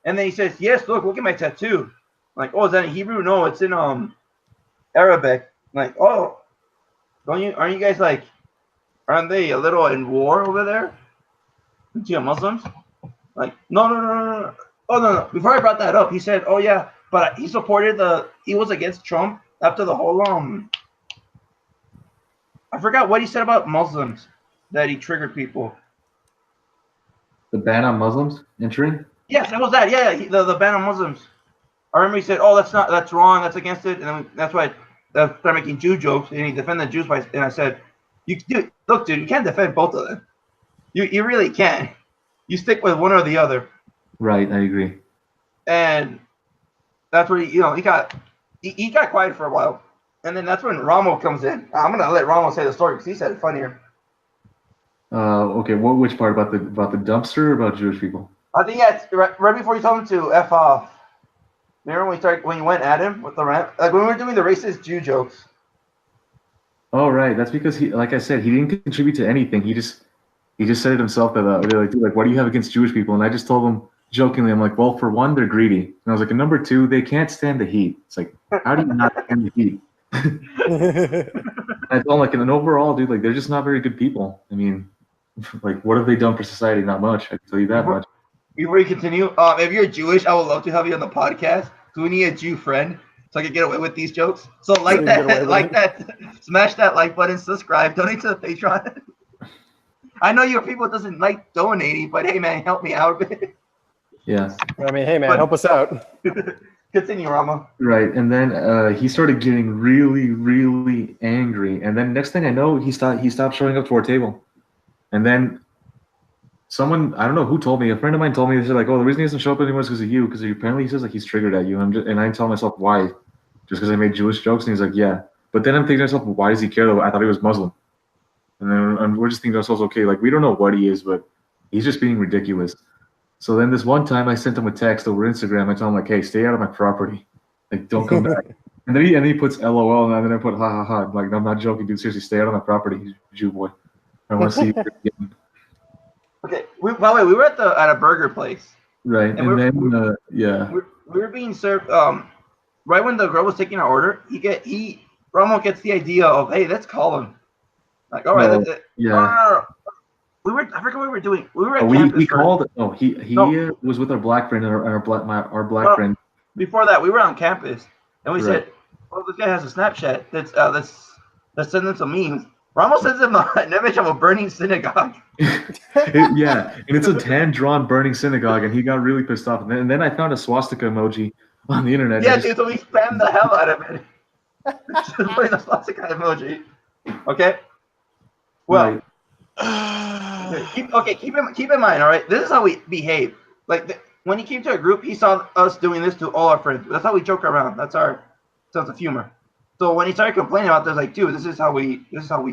And then he says, yes, look at my tattoo. I'm like, oh, is that in Hebrew? No, it's in Arabic. I'm like, oh, aren't you guys like, aren't they a little in war over there? You Muslims? Like, no. Oh, no. Before I brought that up, he said, oh, yeah, but he was against Trump after the whole, I forgot what he said about Muslims, that he triggered people. The ban on Muslims entering? Yes, that was that. Yeah, the ban on Muslims. I remember he said, "Oh, that's wrong. That's against it." And then that's why I started making Jew jokes, and he defended the Jews by, and I said, look, dude, you can't defend both of them. You really can't. You stick with one or the other." Right, I agree. And that's where he got quiet for a while, and then that's when Ramo comes in. I'm gonna let Ramo say the story because he said it funnier. Okay, which part about the dumpster or about Jewish people? I think that's right before you told him to F off. Remember when you went at him with the rant? Like when we were doing the racist Jew jokes. Oh, right. That's because like I said, he didn't contribute to anything. He just said it himself that they're like, dude, like, what do you have against Jewish people? And I just told him jokingly, I'm like, well, for one, they're greedy. And I was like, and number two, they can't stand the heat. It's like, how do you not stand the heat? I told him, like, and overall, dude, like, they're just not very good people. I mean, like, what have they done for society? Not much. I can tell you that much. Before you continue, if you're Jewish, I would love to have you on the podcast. So we need a Jew friend so I can get away with these jokes. So smash that like button, subscribe, donate to the Patreon. I know your people doesn't like donating, but hey man, help me out a bit. Yeah. I mean, hey man, help us out. Continue, Rama. Right, and then he started getting really, really angry, and then next thing I know, he stopped showing up to our table, and then someone, I don't know who told me, a friend of mine told me, they said like, oh, the reason he doesn't show up anymore is because of you, because apparently he says like he's triggered at you, and I tell myself why, just because I made Jewish jokes, and he's like, yeah, but then I'm thinking to myself, why does he care though? I thought he was Muslim, and then we're just thinking to ourselves, okay, like we don't know what he is, but he's just being ridiculous. So then this one time I sent him a text over Instagram. I told him like, hey, stay out of my property, like don't come back. And then he puts LOL, and then I put ha ha ha. Like I'm not joking, dude. Seriously, stay out of my property, Jew boy. I want to see you again. Okay. By the way, we were at a burger place. Right, and then yeah, we were being served. Right when the girl was taking our order, Ramo gets the idea of, hey, let's call him. Like, all right, yeah. No. I forget what we were doing. We were at campus. We called. No, he was with our black friend and our black friend. Before that, we were on campus, and we said, "Oh, this guy has a Snapchat. Let's send him some memes." Ramos sends him an image of a burning synagogue. Yeah, and it's a hand-drawn burning synagogue, and he got really pissed off. And then I found a swastika emoji on the internet. Yeah, dude. So we spammed the hell out of it. Just putting the swastika emoji. Okay. Well. Right. Keep in mind, all right. This is how we behave. Like when he came to a group, he saw us doing this to all our friends. That's how we joke around. That's our sense of humor. So when he started complaining about this, like, dude, this is how we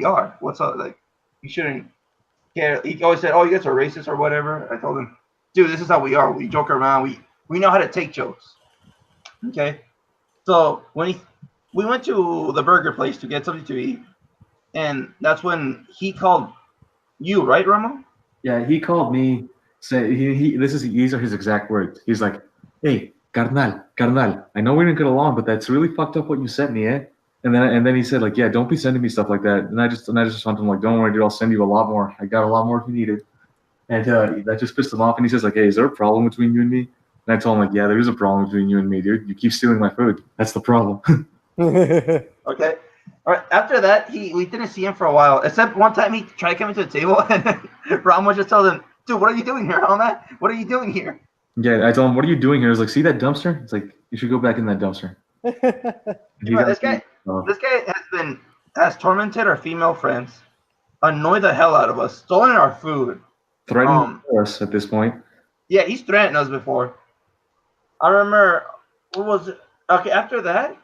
are. What's up? Like, you shouldn't care. He always said, "Oh, you guys are racist or whatever." I told him, dude, this is how we are. We joke around. We know how to take jokes. Okay. So when we went to the burger place to get something to eat, and that's when he called. You, right, Ramo? Yeah, he called me. These are his exact words. He's like, "Hey, carnal, I know we didn't get along, but that's really fucked up what you sent me, eh?" And then he said like, "Yeah, don't be sending me stuff like that." And I just responded to him like, "Don't worry, dude, I'll send you a lot more. I got a lot more if you need it." And that just pissed him off. And he says like, "Hey, is there a problem between you and me?" And I told him like, "Yeah, there is a problem between you and me, dude. You keep stealing my food. That's the problem." Okay. All right. After that, we didn't see him for a while. Except one time he tried coming to the table, and Ramo just told him, "Dude, what are you doing here, man? What are you doing here?" Yeah, I told him, "What are you doing here?" I was like, "See that dumpster?" It's like you should go back in that dumpster. This guy has tormented our female friends, annoyed the hell out of us, stolen our food, threatened us at this point. Yeah, he's threatened us before. I remember what was it? Okay, after that,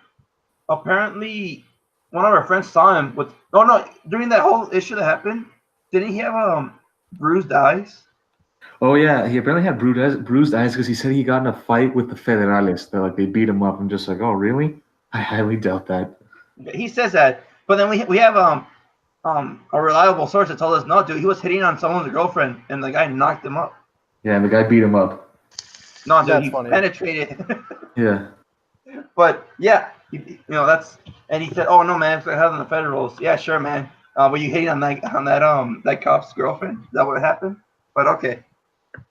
apparently one of our friends saw him with during that whole issue that happened, didn't he have bruised eyes? Oh yeah, he apparently had bruised eyes because he said he got in a fight with the federales. That like they beat him up. I'm just like, oh really? I highly doubt that. He says that, but then we have a reliable source that told us no, dude, he was hitting on someone's girlfriend and the guy knocked him up. Yeah, and the guy beat him up. No, dude, he penetrated. Yeah. But yeah, that's, and he said, "Oh no, man, it's like having the federals." Yeah, sure, man. Were you hating on that cop's girlfriend? Is that what happened? But okay.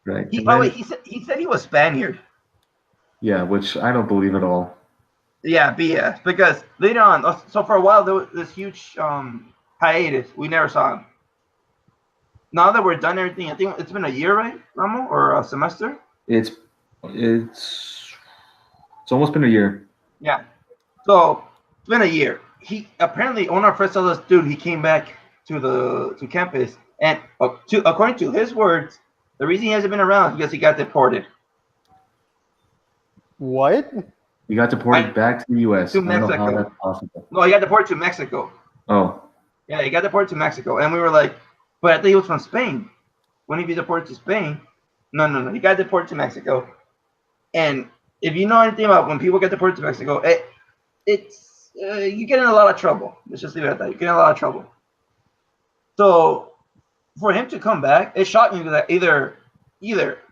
Right. He said he was Spaniard. Yeah, which I don't believe at all. Yeah, BS. Because later on, so for a while there was this huge hiatus. We never saw him. Now that we're done everything, I think it's been a year, right, Ramo, or a semester? It's It's almost been a year. Yeah. So it's been a year. He apparently, one of our friends told us, dude, he came back to campus, and according to his words, the reason he hasn't been around is because he got deported. What? He got deported back to the U.S. To I don't know how Mexico. that's possible. No, he got deported to Mexico. Oh. Yeah, he got deported to Mexico, and we were like, but I thought he was from Spain. Wouldn't he be deported to Spain? No. He got deported to Mexico, and if you know anything about when people get deported to Mexico, it's you get in a lot of trouble. Let's just leave it at that. You get in a lot of trouble. So for him to come back, it shocked me that either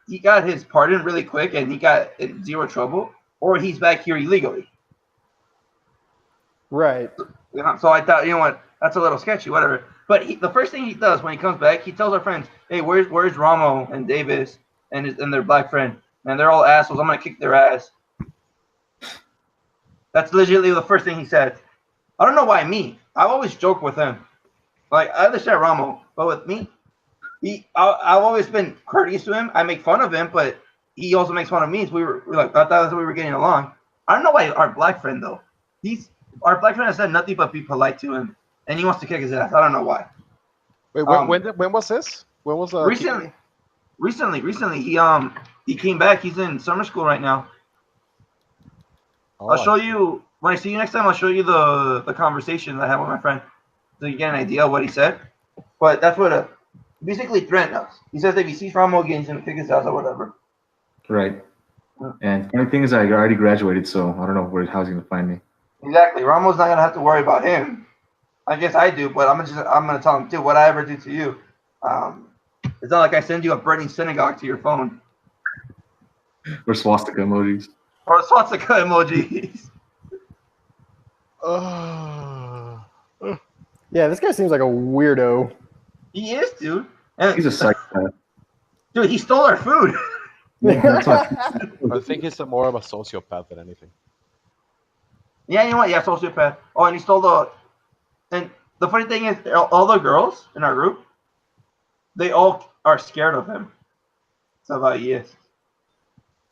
he got his pardon really quick and he got in zero trouble, or he's back here illegally. Right. So I thought, you know what, that's a little sketchy, whatever. But the first thing he does when he comes back, he tells our friends, hey, where's Ramo and Davis and their black friend? And they're all assholes. I'm going to kick their ass. That's literally the first thing he said. I don't know why me. I always joke with him. Like, I understand Ramo, but with me, I've always been courteous to him. I make fun of him, but he also makes fun of me. So we're like, I thought we were getting along. I don't know why our black friend, though. Our black friend has said nothing but be polite to him, and he wants to kick his ass. I don't know why. Wait, when was this? When was recently? He came back. He's in summer school right now. Oh, I'll show you when I see you next time. I'll show you the conversation that I had with my friend, so you get an idea of what he said. But that's what basically threatened us. He says if he sees Ramo again, he's gonna kick his ass or whatever. Right. And funny thing is, I already graduated, so I don't know how he's gonna find me. Exactly. Ramo's not gonna have to worry about him. I guess I do, but I'm gonna tell him, dude, what I ever do to you. It's not like I send you a burning synagogue to your phone. Or swastika emojis. Or swastika emojis. Yeah, this guy seems like a weirdo. He is, dude. And, He's a psychopath. dude, he stole our food. I think he's more of a sociopath than anything. Yeah, you know what? Yeah, sociopath. Oh, and he stole and the funny thing is, all the girls in our group, they all are scared of him. That's how he is.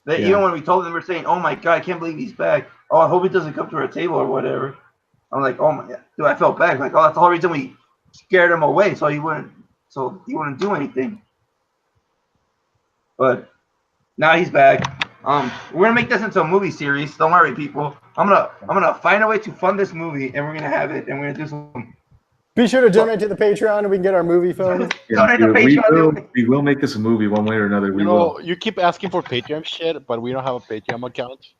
Even when we told them, we're saying, "Oh my god, I can't believe he's back. Oh, I hope he doesn't come to our table or whatever." I'm like, "Oh my god, dude, I felt bad. Like, oh, that's the whole reason we scared him away, so he wouldn't do anything." But now he's back. We're gonna make this into a movie series. Don't worry, people. I'm gonna find a way to fund this movie, and we're gonna have it, and we're gonna do some. Be sure to donate to the Patreon, and we can get our movie filmed. We will make this a movie one way or another. We will. You keep asking for Patreon shit, but we don't have a Patreon account.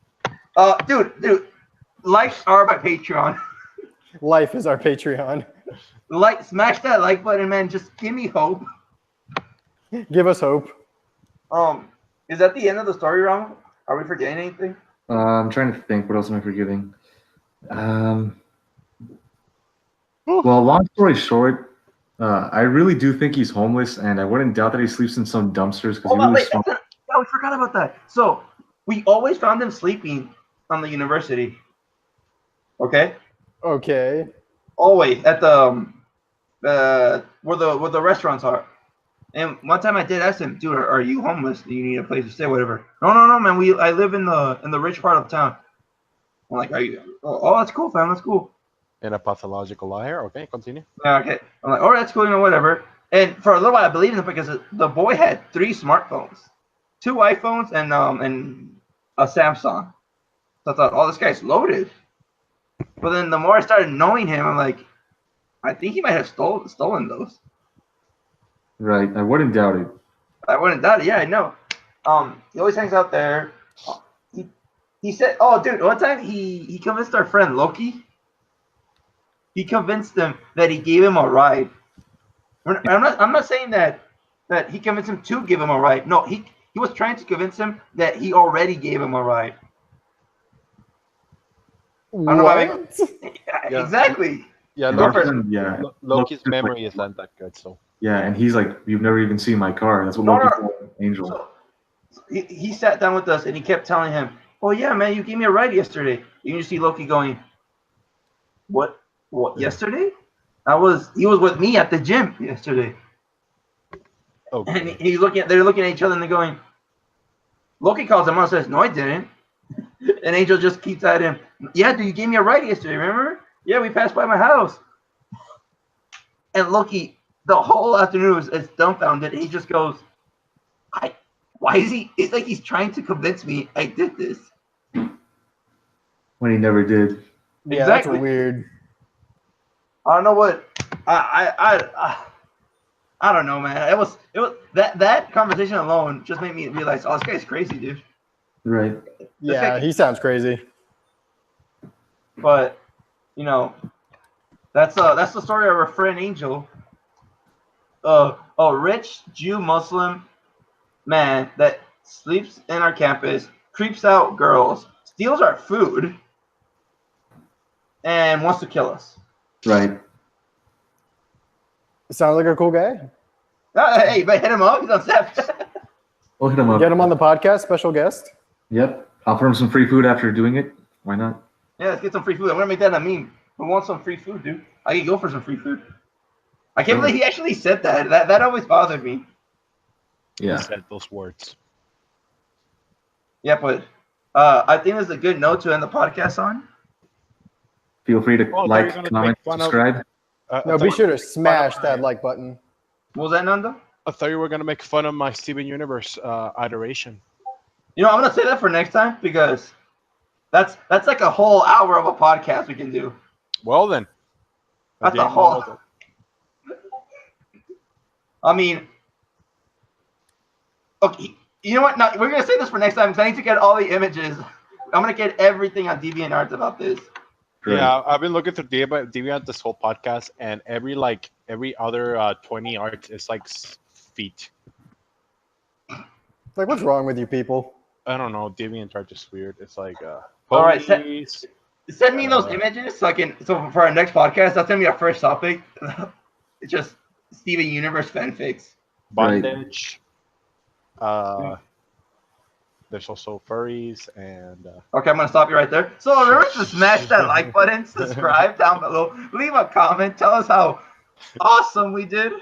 Dude, likes are my Patreon. Life is our Patreon. Smash that like button, man. Just give me hope. Give us hope. Is that the end of the story, Ram? Are we forgetting anything? I'm trying to think. What else am I forgetting? Well, long story short, I really do think he's homeless, and I wouldn't doubt that he sleeps in some dumpsters. We forgot about that. So we always found him sleeping on the university. Okay. Okay. Always at the where the restaurants are. And one time I did ask him, dude, are you homeless? Do you need a place to stay? Whatever. No, man. I live in the rich part of town. I'm like, are you? Oh, that's cool, fam. That's cool. In a pathological liar. Okay, continue. Yeah, okay. I'm like, all right, that's cool, whatever. And for a little while, I believed him because the boy had 3 smartphones, 2 iPhones, and a Samsung. So I thought, oh, this guy's loaded. But then the more I started knowing him, I'm like, I think he might have stolen those. Right, I wouldn't doubt it. I wouldn't doubt it. Yeah, I know. He always hangs out there. He said, oh, dude, one time he convinced our friend Loki. He convinced him that he gave him a ride. I'm not saying that he convinced him to give him a ride. No, he was trying to convince him that he already gave him a ride. What? Yeah. Exactly. Yeah, Loki's memory isn't that good, so. Yeah, and he's like, you've never even seen my car. That's what Loki told Angel. So he sat down with us and he kept telling him, oh yeah, man, you gave me a ride yesterday. You can see Loki going, what yesterday? He was with me at the gym yesterday. Okay. And they're looking at each other and they're going, Loki calls him out and says, no, I didn't. And Angel just keeps at him. Yeah, dude, you gave me a ride yesterday, remember? Yeah, we passed by my house. And Loki, the whole afternoon is dumbfounded. He just goes, why is he? It's like he's trying to convince me I did this. When he never did. Yeah, Exactly. that's weird. I don't know what. I don't know, man. It was that conversation alone just made me realize, oh, this guy's crazy, dude. Right. Yeah, he sounds crazy. But you know, that's the story of our friend Angel. A rich Jew Muslim man that sleeps in our campus, creeps out girls, steals our food, and wants to kill us. Right. Sounds like a cool guy. Hey, but hit him up. He's on Snapchat. We'll hit him up. Get him on the podcast, special guest. Yep. Offer him some free food after doing it. Why not? Yeah, let's get some free food. I'm gonna make that a meme. Who wants some free food, dude? I can go for some free food. I can't believe he actually said that. That always bothered me. Yeah. He said those words. Yeah, but I think it's a good note to end the podcast on. Feel free to like, gonna comment, make fun of- subscribe. No, be sure to smash that like button. What was that, Nando? I thought you were gonna make fun of my Steven Universe iteration. You know, I'm gonna say that for next time because that's like a whole hour of a podcast we can do. Well then. That's a whole. I mean, okay. You know what? No, we're gonna say this for next time because I need to get all the images. I'm gonna get everything on DeviantArt about this. Yeah, I've been looking through DeviantArt this whole podcast, and every other 20 art is like feet. Like, what's wrong with you people? I don't know. DeviantArt is weird. It's like All right, police, send me those images so for our next podcast. That's gonna be our first topic. It's just Steven Universe fanfics. bondage. There's also furries and. Okay, I'm gonna stop you right there. So remember to smash that like button, subscribe down below, leave a comment, tell us how awesome we did.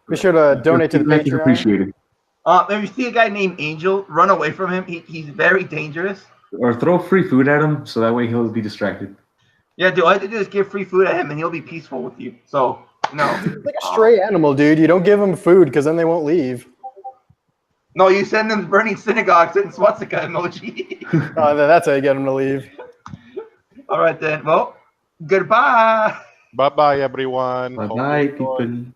Be sure to donate to the Thank you, Patreon. appreciate it. If you see a guy named Angel, run away from him. He's very dangerous. Or throw free food at him so that way he'll be distracted. Yeah, dude, all you have to do is give free food at him and he'll be peaceful with you. So, no. It's like a stray animal, dude. You don't give them food because then they won't leave. No, you send them burning synagogues and swastika emoji. That's how you get them to leave. All right, then. Well, goodbye. Bye bye, everyone. Bye Hope bye, you enjoyed. people.